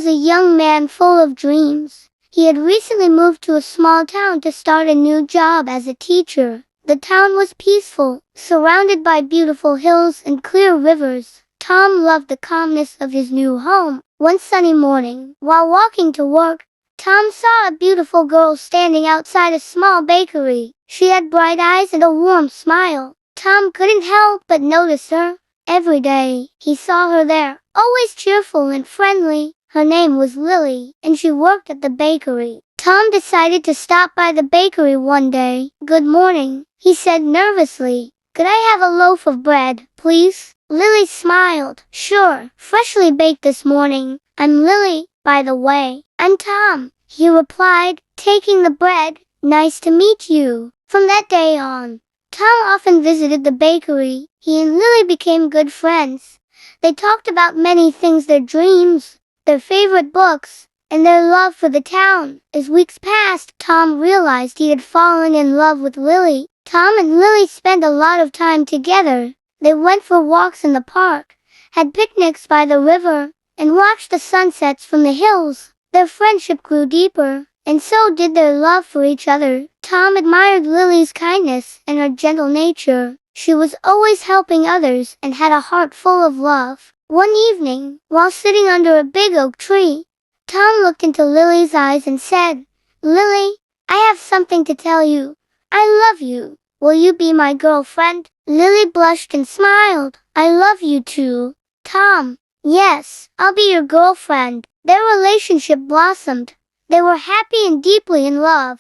was a young man full of dreams. He had recently moved to a small town to start a new job as a teacher. The town was peaceful, surrounded by beautiful hills and clear rivers. Tom loved the calmness of his new home. One sunny morning, while walking to work, Tom saw a beautiful girl standing outside a small bakery. She had bright eyes and a warm smile. Tom couldn't help but notice her. Every day, he saw her there, always cheerful and friendly. Her name was Lily, and she worked at the bakery. Tom decided to stop by the bakery one day. "Good morning," he said nervously. "Could I have a loaf of bread, please?" Lily smiled. "Sure, freshly baked this morning. I'm Lily, by the way." "I'm Tom," he replied, taking the bread. "Nice to meet you." From that day on, Tom often visited the bakery. He and Lily became good friends. They talked about many things: their dreams, their favorite books, and their love for the town. As weeks passed, Tom realized he had fallen in love with Lily. Tom and Lily spent a lot of time together. They went for walks in the park, had picnics by the river, and watched the sunsets from the hills. Their friendship grew deeper, and so did their love for each other. Tom admired Lily's kindness and her gentle nature. She was always helping others and had a heart full of love. One evening, while sitting under a big oak tree, Tom looked into Lily's eyes and said, "Lily, I have something to tell you. I love you. Will you be my girlfriend?" Lily blushed and smiled. "I love you too, Tom." "Yes, I'll be your girlfriend." Their relationship blossomed. They were happy and deeply in love.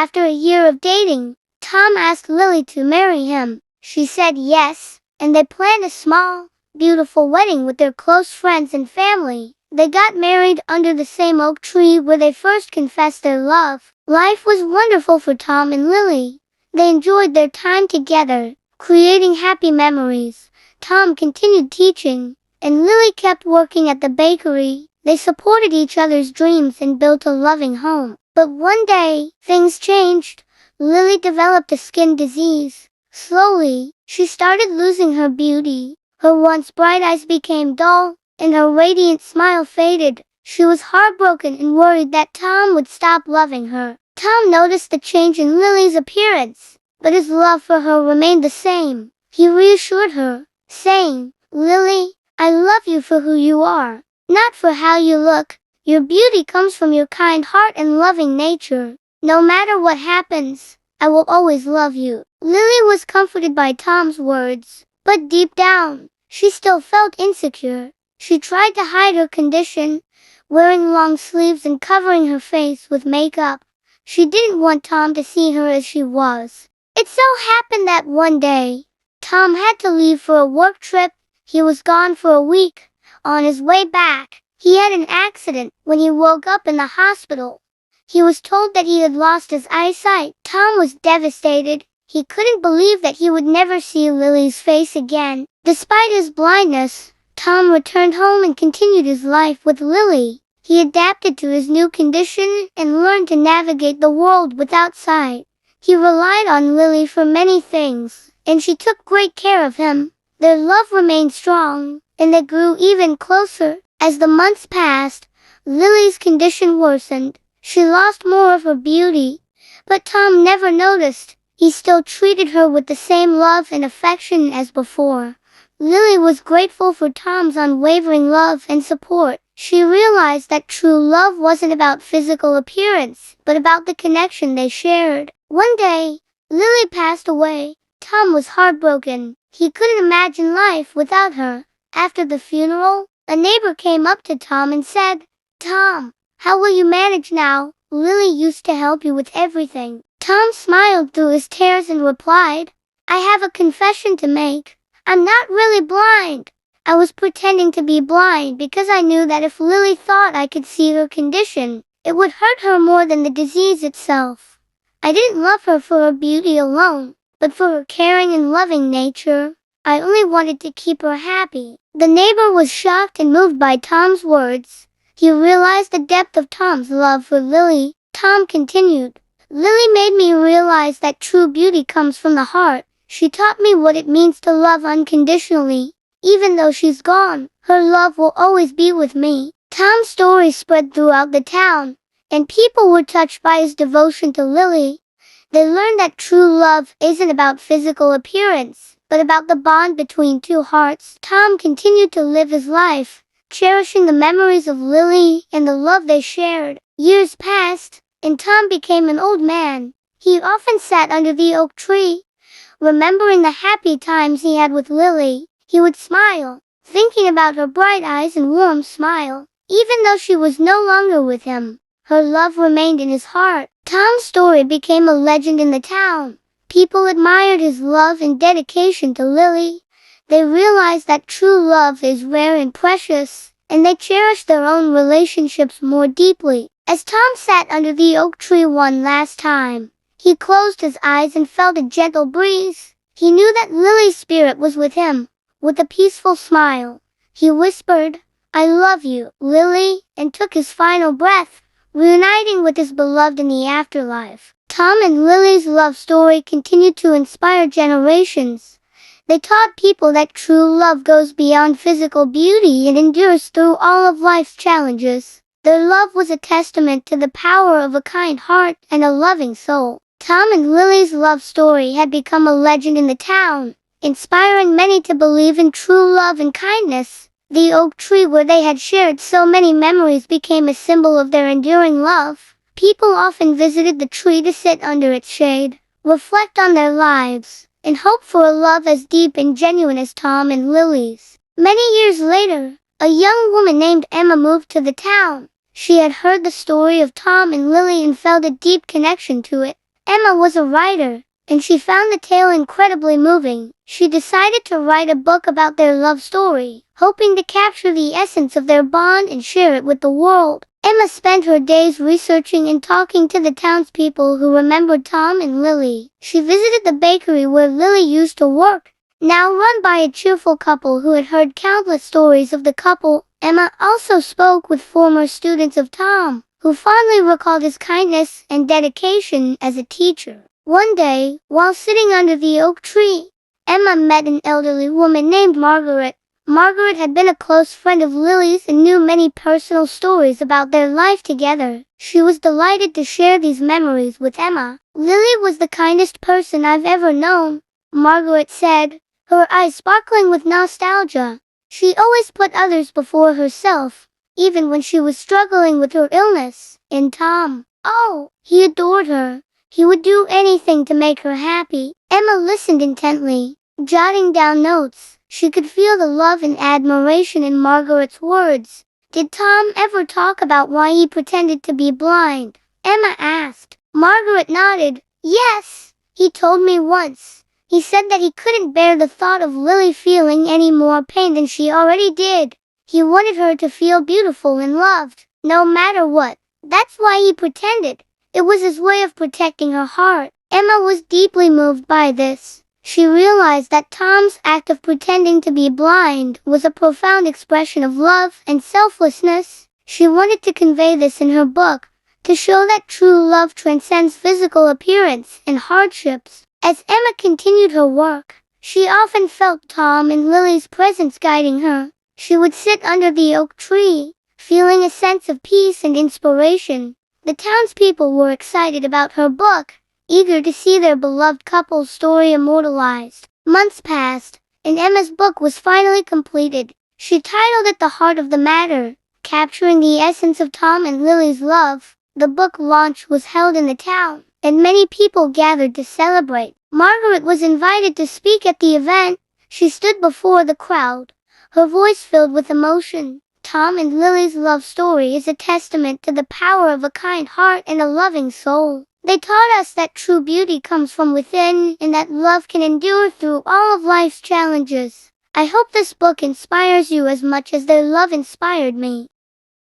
After a year of dating, Tom asked Lily to marry him. She said yes, and they planned a small, beautiful wedding with their close friends and family. They got married under the same oak tree where they first confessed their love. Life was wonderful for Tom and Lily. They enjoyed their time together, creating happy memories. Tom continued teaching, and Lily kept working at the bakery. They supported each other's dreams and built a loving home. But one day, things changed. Lily developed a skin disease. Slowly, she started losing her beauty. Her once bright eyes became dull, and her radiant smile faded. She was heartbroken and worried that Tom would stop loving her. Tom noticed the change in Lily's appearance, but his love for her remained the same. He reassured her, saying, "Lily, I love you for who you are, not for how you look. Your beauty comes from your kind heart and loving nature. No matter what happens, I will always love you." Lily was comforted by Tom's words, but deep down, she still felt insecure. She tried to hide her condition, wearing long sleeves and covering her face with makeup. She didn't want Tom to see her as she was. It so happened that one day, Tom had to leave for a work trip. He was gone for a week. On his way back, he had an accident. When he woke up in the hospital, he was told that he had lost his eyesight. Tom was devastated. He couldn't believe that he would never see Lily's face again. Despite his blindness, Tom returned home and continued his life with Lily. He adapted to his new condition and learned to navigate the world without sight. He relied on Lily for many things, and she took great care of him. Their love remained strong, and they grew even closer. As the months passed, Lily's condition worsened. She lost more of her beauty, but Tom never noticed. He still treated her with the same love and affection as before. Lily was grateful for Tom's unwavering love and support. She realized that true love wasn't about physical appearance, but about the connection they shared. One day, Lily passed away. Tom was heartbroken. He couldn't imagine life without her. After the funeral, a neighbor came up to Tom and said, "Tom, how will you manage now? Lily used to help you with everything." Tom smiled through his tears and replied, "I have a confession to make. I'm not really blind. I was pretending to be blind because I knew that if Lily thought I could see her condition, it would hurt her more than the disease itself. I didn't love her for her beauty alone, but for her caring and loving nature. I only wanted to keep her happy." The neighbor was shocked and moved by Tom's words. He realized the depth of Tom's love for Lily. Tom continued, "Lily made me realize that true beauty comes from the heart. She taught me what it means to love unconditionally. Even though she's gone, her love will always be with me." Tom's story spread throughout the town, and people were touched by his devotion to Lily. They learned that true love isn't about physical appearance, but about the bond between two hearts. Tom continued to live his life, cherishing the memories of Lily and the love they shared. Years passed, and Tom became an old man. He often sat under the oak tree, remembering the happy times he had with Lily. He would smile, thinking about her bright eyes and warm smile. Even though she was no longer with him, her love remained in his heart. Tom's story became a legend in the town. People admired his love and dedication to Lily. They realized that true love is rare and precious, and they cherished their own relationships more deeply. As Tom sat under the oak tree one last time, he closed his eyes and felt a gentle breeze. He knew that Lily's spirit was with him. With a peaceful smile, he whispered, "I love you, Lily," and took his final breath, reuniting with his beloved in the afterlife. Tom and Lily's love story continued to inspire generations. They taught people that true love goes beyond physical beauty and endures through all of life's challenges. Their love was a testament to the power of a kind heart and a loving soul. Tom and Lily's love story had become a legend in the town, inspiring many to believe in true love and kindness. The oak tree where they had shared so many memories became a symbol of their enduring love. People often visited the tree to sit under its shade, reflect on their lives, and hope for a love as deep and genuine as Tom and Lily's. Many years later, a young woman named Emma moved to the town. She had heard the story of Tom and Lily and felt a deep connection to it. Emma was a writer, and she found the tale incredibly moving. She decided to write a book about their love story, hoping to capture the essence of their bond and share it with the world. Emma spent her days researching and talking to the townspeople who remembered Tom and Lily. She visited the bakery where Lily used to work, now run by a cheerful couple who had heard countless stories of the couple. Emma also spoke with former students of Tom, who fondly recalled his kindness and dedication as a teacher. One day, while sitting under the oak tree, Emma met an elderly woman named Margaret. Margaret had been a close friend of Lily's and knew many personal stories about their life together. She was delighted to share these memories with Emma. "Lily was the kindest person I've ever known," Margaret said, her eyes sparkling with nostalgia. "She always put others before herself, even when she was struggling with her illness. And Tom, oh, he adored her. He would do anything to make her happy." Emma listened intently, jotting down notes. She could feel the love and admiration in Margaret's words. "Did Tom ever talk about why he pretended to be blind?" Emma asked. Margaret nodded. "Yes, he told me once. He said that he couldn't bear the thought of Lily feeling any more pain than she already did. He wanted her to feel beautiful and loved, no matter what. That's why he pretended. It was his way of protecting her heart." Emma was deeply moved by this. She realized that Tom's act of pretending to be blind was a profound expression of love and selflessness. She wanted to convey this in her book, to show that true love transcends physical appearance and hardships. As Emma continued her work, she often felt Tom and Lily's presence guiding her. She would sit under the oak tree, feeling a sense of peace and inspiration. The townspeople were excited about her book, eager to see their beloved couple's story immortalized. Months passed, and Emma's book was finally completed. She titled it The Heart of the Matter, capturing the essence of Tom and Lily's love. The book launch was held in the town, and many people gathered to celebrate. Margaret was invited to speak at the event. She stood before the crowd, her voice filled with emotion. Tom and Lily's love story is a testament to the power of a kind heart and a loving soul. They taught us that true beauty comes from within and that love can endure through all of life's challenges. I hope this book inspires you as much as their love inspired me.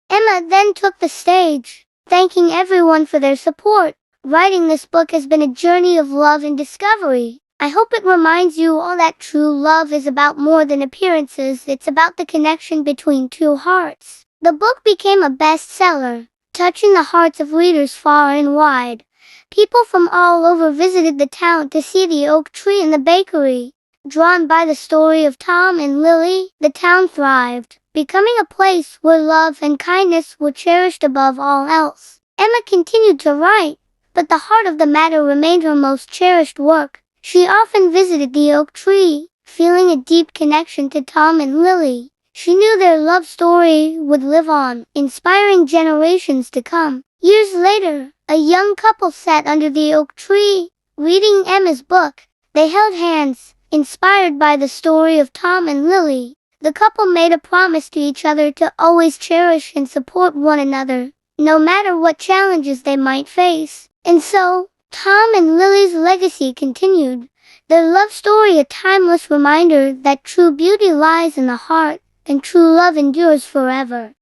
Emma then took the stage, thanking everyone for their support. Writing this book has been a journey of love and discovery. I hope it reminds you all that true love is about more than appearances. It's about the connection between two hearts. The book became a bestseller, touching the hearts of readers far and wide. People from all over visited the town to see the oak tree and the bakery. Drawn by the story of Tom and Lily, the town thrived. becoming a place where love and kindness were cherished above all else. Emma continued to write, but the heart of the matter remained her most cherished work. She often visited the oak tree, feeling a deep connection to Tom and Lily. She knew their love story would live on, inspiring generations to come. Years later, a young couple sat under the oak tree, reading Emma's book. They held hands, inspired by the story of Tom and Lily. The couple made a promise to each other to always cherish and support one another, no matter what challenges they might face. And so, Tom and Lily's legacy continued, their love story a timeless reminder that true beauty lies in the heart, and true love endures forever.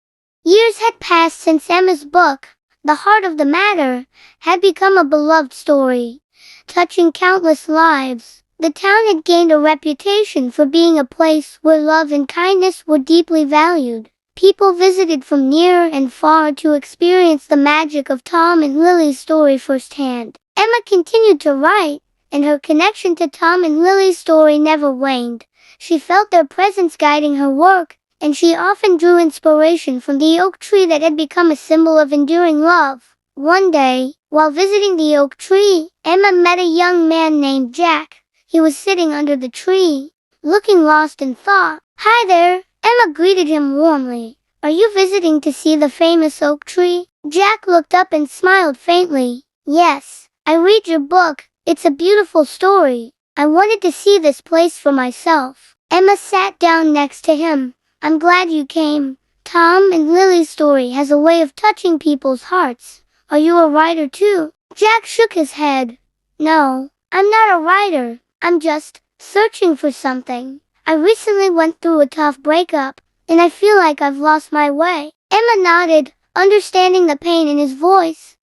Years had passed since Emma's book, The Heart of the Matter, had become a beloved story, touching countless lives. The town had gained a reputation for being a place where love and kindness were deeply valued. People visited from near and far to experience the magic of Tom and Lily's story firsthand. Emma continued to write, and her connection to Tom and Lily's story never waned. She felt their presence guiding her work, and she often drew inspiration from the oak tree that had become a symbol of enduring love. One day, while visiting the oak tree, Emma met a young man named Jack. He was sitting under the tree, looking lost in thought. "Hi there," Emma greeted him warmly. "Are you visiting to see the famous oak tree?" Jack looked up and smiled faintly. "Yes, I read your book. It's a beautiful story. I wanted to see this place for myself." Emma sat down next to him. "I'm glad you came. Tom and Lily's story has a way of touching people's hearts. Are you a writer too?" Jack shook his head. "No, I'm not a writer. I'm just searching for something. I recently went through a tough breakup, and I feel like I've lost my way." Emma nodded, understanding the pain in his voice.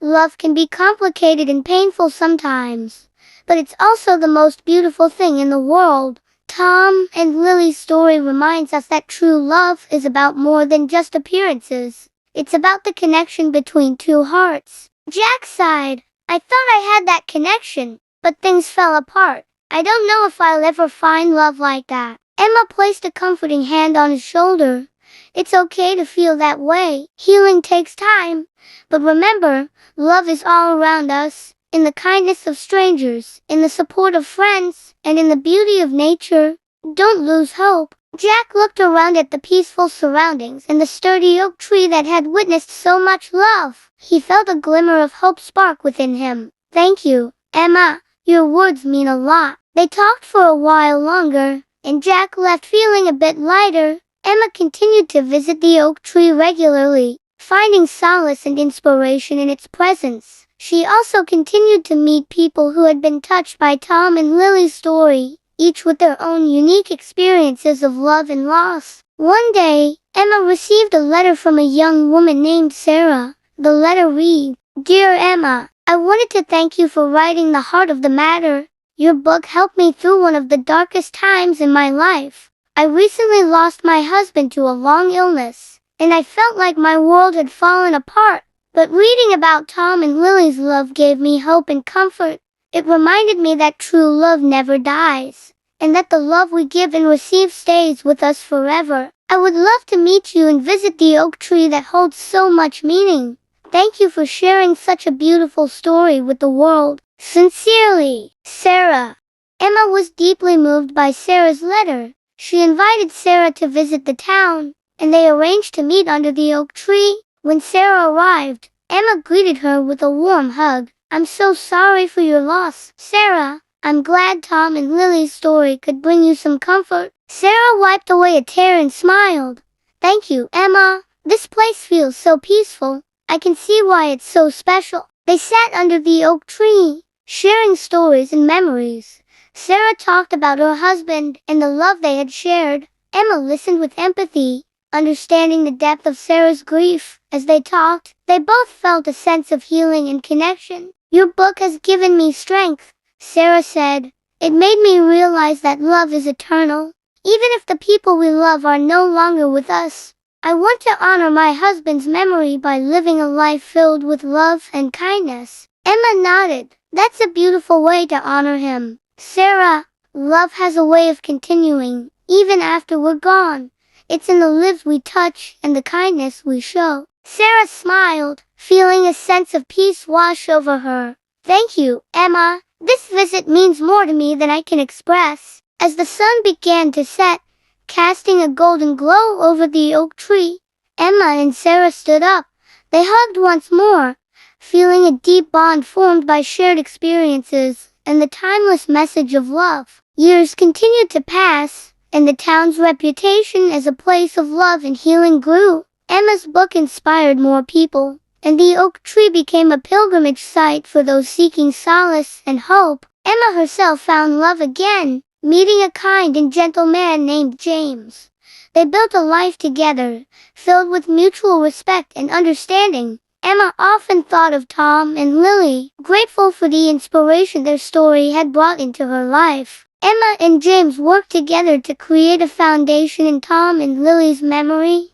Love can be complicated and painful sometimes, but it's also the most beautiful thing in the world. Tom and Lily's story reminds us that true love is about more than just appearances. It's about the connection between two hearts. Jack sighed. "I thought I had that connection, but things fell apart. I don't know if I'll ever find love like that." Emma placed a comforting hand on his shoulder. "It's okay to feel that way. Healing takes time. But remember, love is all around us, in the kindness of strangers, in the support of friends, and in the beauty of nature. Don't lose hope." Jack looked around at the peaceful surroundings and the sturdy oak tree that had witnessed so much love. He felt a glimmer of hope spark within him. "Thank you, Emma. Your words mean a lot." They talked for a while longer, and Jack left feeling a bit lighter. Emma continued to visit the oak tree regularly, finding solace and inspiration in its presence. She also continued to meet people who had been touched by Tom and Lily's story, each with their own unique experiences of love and loss. One day, Emma received a letter from a young woman named Sarah. The letter read, "Dear Emma, I wanted to thank you for writing The Heart of the Matter. Your book helped me through one of the darkest times in my life. I recently lost my husband to a long illness, and I felt like my world had fallen apart. But reading about Tom and Lily's love gave me hope and comfort. It reminded me that true love never dies, and that the love we give and receive stays with us forever. I would love to meet you and visit the oak tree that holds so much meaning. Thank you for sharing such a beautiful story with the world. Sincerely, Sarah." Emma was deeply moved by Sarah's letter. She invited Sarah to visit the town, and they arranged to meet under the oak tree. When Sarah arrived, Emma greeted her with a warm hug. "I'm so sorry for your loss, Sarah. I'm glad Tom and Lily's story could bring you some comfort." Sarah wiped away a tear and smiled. "Thank you, Emma. This place feels so peaceful. I can see why it's so special." They sat under the oak tree, sharing stories and memories. Sarah talked about her husband and the love they had shared. Emma listened with empathy, understanding the depth of Sarah's grief. As they talked, they both felt a sense of healing and connection. "Your book has given me strength," Sarah said. "It made me realize that love is eternal, even if the people we love are no longer with us. I want to honor my husband's memory by living a life filled with love and kindness." Emma nodded. "That's a beautiful way to honor him, Sarah. Love has a way of continuing, even after we're gone. It's in the lives we touch and the kindness we show. Sarah smiled, feeling a sense of peace wash over her. Thank you, Emma. This visit means more to me than I can express. As the sun began to set, casting a golden glow over the oak tree, Emma and Sarah stood up. They hugged once more, feeling a deep bond formed by shared experiences and the timeless message of love. Years continued to pass, and the town's reputation as a place of love and healing grew. Emma's book inspired more people, and the oak tree became a pilgrimage site for those seeking solace and hope. Emma herself found love again, meeting a kind and gentle man named James. They built a life together, filled with mutual respect and understanding. Emma often thought of Tom and Lily, grateful for the inspiration their story had brought into her life. Emma and James worked together to create a foundation in Tom and Lily's memory,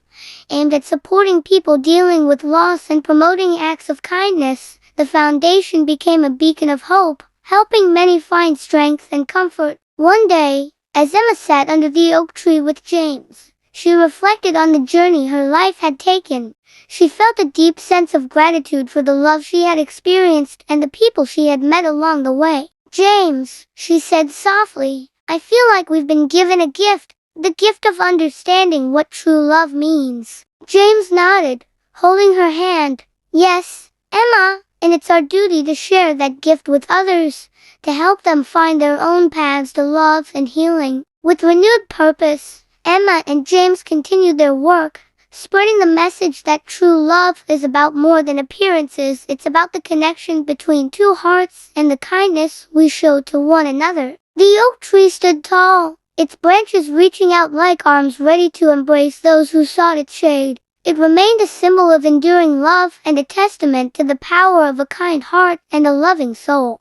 aimed at supporting people dealing with loss and promoting acts of kindness. The foundation became a beacon of hope, helping many find strength and comfort. One day, as Emma sat under the oak tree with James, she reflected on the journey her life had taken. She felt a deep sense of gratitude for the love she had experienced and the people she had met along the way. James, she said softly, I feel like we've been given a gift, the gift of understanding what true love means. James nodded, holding her hand. Yes, Emma, and it's our duty to share that gift with others, to help them find their own paths to love and healing. With renewed purpose, Emma and James continued their work, spreading the message that true love is about more than appearances. It's about the connection between two hearts and the kindness we show to one another. The oak tree stood tall, its branches reaching out like arms ready to embrace those who sought its shade. It remained a symbol of enduring love and a testament to the power of a kind heart and a loving soul.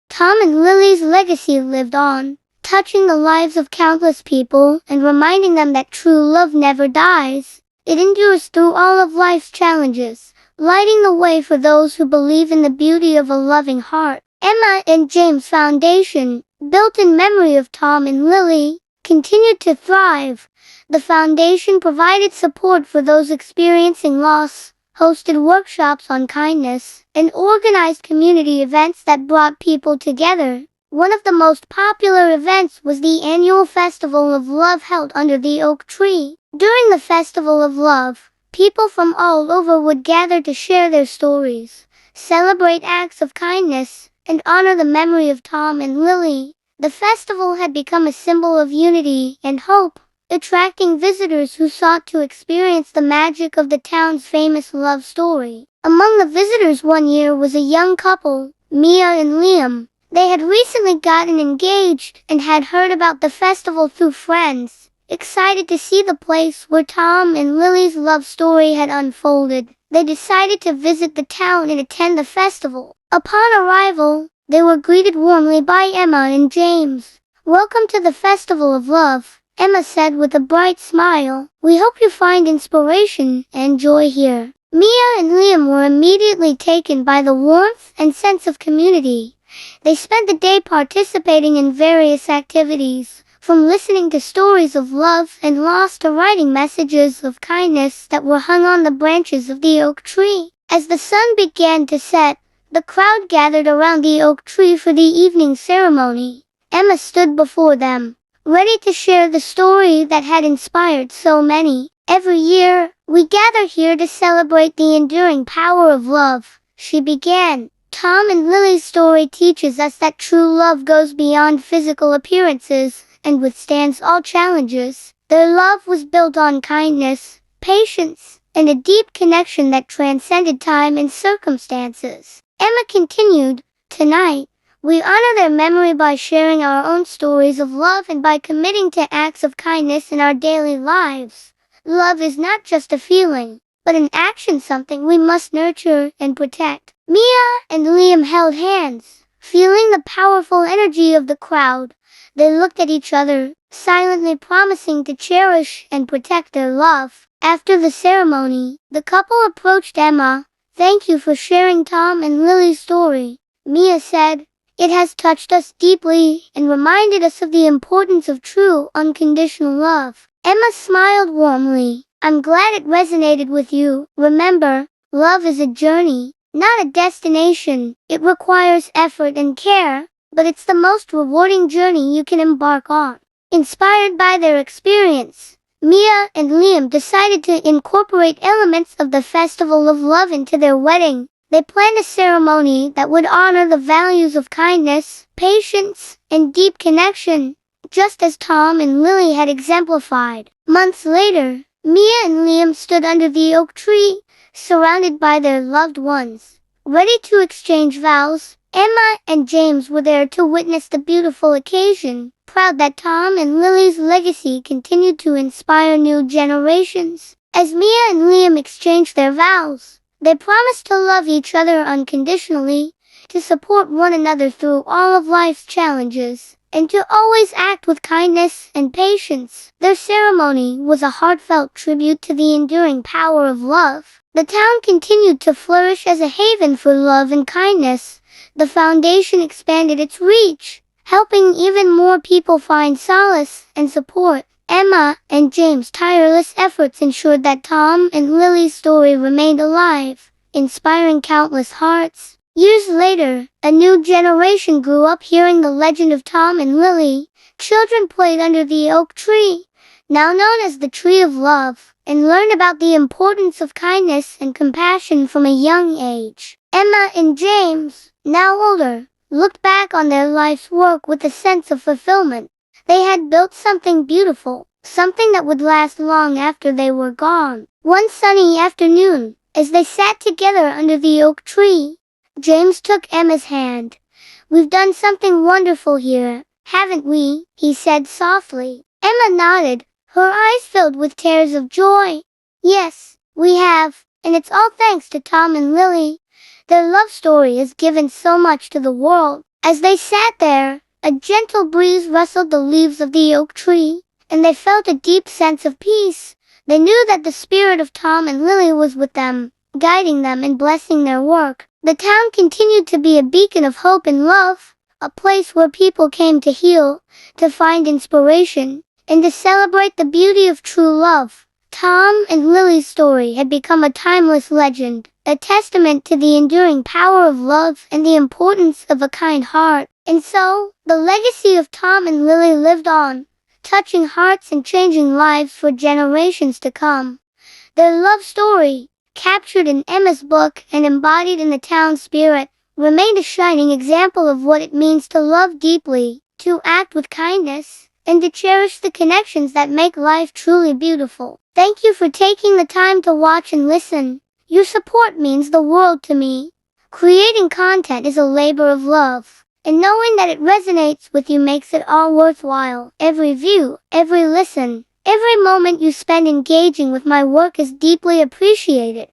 Tom and Lily's legacy lived on, touching the lives of countless people and reminding them that true love never dies. It endures through all of life's challenges, lighting the way for those who believe in the beauty of a loving heart. Emma and James Foundation, built in memory of Tom and Lily, continued to thrive. The foundation provided support for those experiencing loss, hosted workshops on kindness, and organized community events that brought people together. One of the most popular events was the annual Festival of Love held under the oak tree. During the Festival of Love, people from all over would gather to share their stories, celebrate acts of kindness, and honor the memory of Tom and Lily. The festival had become a symbol of unity and hope, attracting visitors who sought to experience the magic of the town's famous love story. Among the visitors one year was a young couple, Mia and Liam. They had recently gotten engaged and had heard about the festival through friends. Excited to see the place where Tom and Lily's love story had unfolded, they decided to visit the town and attend the festival. Upon arrival, they were greeted warmly by Emma and James. Welcome to the Festival of Love, Emma said with a bright smile. We hope you find inspiration and joy here. Mia and Liam were immediately taken by the warmth and sense of community. They spent the day participating in various activities, from listening to stories of love and loss to writing messages of kindness that were hung on the branches of the oak tree. As the sun began to set, the crowd gathered around the oak tree for the evening ceremony. Emma stood before them, ready to share the story that had inspired so many. Every year, we gather here to celebrate the enduring power of love, she began. Tom and Lily's story teaches us that true love goes beyond physical appearances and withstands all challenges. Their love was built on kindness, patience, and a deep connection that transcended time and circumstances. Emma continued, tonight, we honor their memory by sharing our own stories of love and by committing to acts of kindness in our daily lives. Love is not just a feeling, but an action, something we must nurture and protect. Mia and Liam held hands, feeling the powerful energy of the crowd. They looked at each other, silently promising to cherish and protect their love. After the ceremony, the couple approached Emma. Thank you for sharing Tom and Lily's story, Mia said. It has touched us deeply and reminded us of the importance of true, unconditional love. Emma smiled warmly. I'm glad it resonated with you. Remember, love is a journey, not a destination. It requires effort and care, but it's the most rewarding journey you can embark on. Inspired by their experience, Mia and Liam decided to incorporate elements of the Festival of Love into their wedding. They planned a ceremony that would honor the values of kindness, patience, and deep connection, just as Tom and Lily had exemplified. Months later, Mia and Liam stood under the oak tree, surrounded by their loved ones, ready to exchange vows. Emma and James were there to witness the beautiful occasion, proud that Tom and Lily's legacy continued to inspire new generations. As Mia and Liam exchanged their vows, they promised to love each other unconditionally, to support one another through all of life's challenges, and to always act with kindness and patience. Their ceremony was a heartfelt tribute to the enduring power of love. The town continued to flourish as a haven for love and kindness. The foundation expanded its reach, helping even more people find solace and support. Emma and James' tireless efforts ensured that Tom and Lily's story remained alive, inspiring countless hearts. Years later, a new generation grew up hearing the legend of Tom and Lily. Children played under the oak tree, now known as the Tree of Love, and learned about the importance of kindness and compassion from a young age. Emma and James, now older, looked back on their life's work with a sense of fulfillment. They had built something beautiful, something that would last long after they were gone. One sunny afternoon, as they sat together under the oak tree, James took Emma's hand. We've done something wonderful here, haven't we? He said softly. Emma nodded, her eyes filled with tears of joy. Yes, we have, and it's all thanks to Tom and Lily. Their love story has given so much to the world. As they sat there, a gentle breeze rustled the leaves of the oak tree, and they felt a deep sense of peace. They knew that the spirit of Tom and Lily was with them, guiding them and blessing their work. The town continued to be a beacon of hope and love, a place where people came to heal, to find inspiration, and to celebrate the beauty of true love. Tom and Lily's story had become a timeless legend, a testament to the enduring power of love and the importance of a kind heart. And so, the legacy of Tom and Lily lived on, touching hearts and changing lives for generations to come. Their love story, captured in Emma's book and embodied in the town spirit, remained a shining example of what it means to love deeply, to act with kindness, and to cherish the connections that make life truly beautiful. Thank you for taking the time to watch and listen. Your support means the world to me. Creating content is a labor of love, and knowing that it resonates with you makes it all worthwhile. Every view, every listen, every moment you spend engaging with my work is deeply appreciated.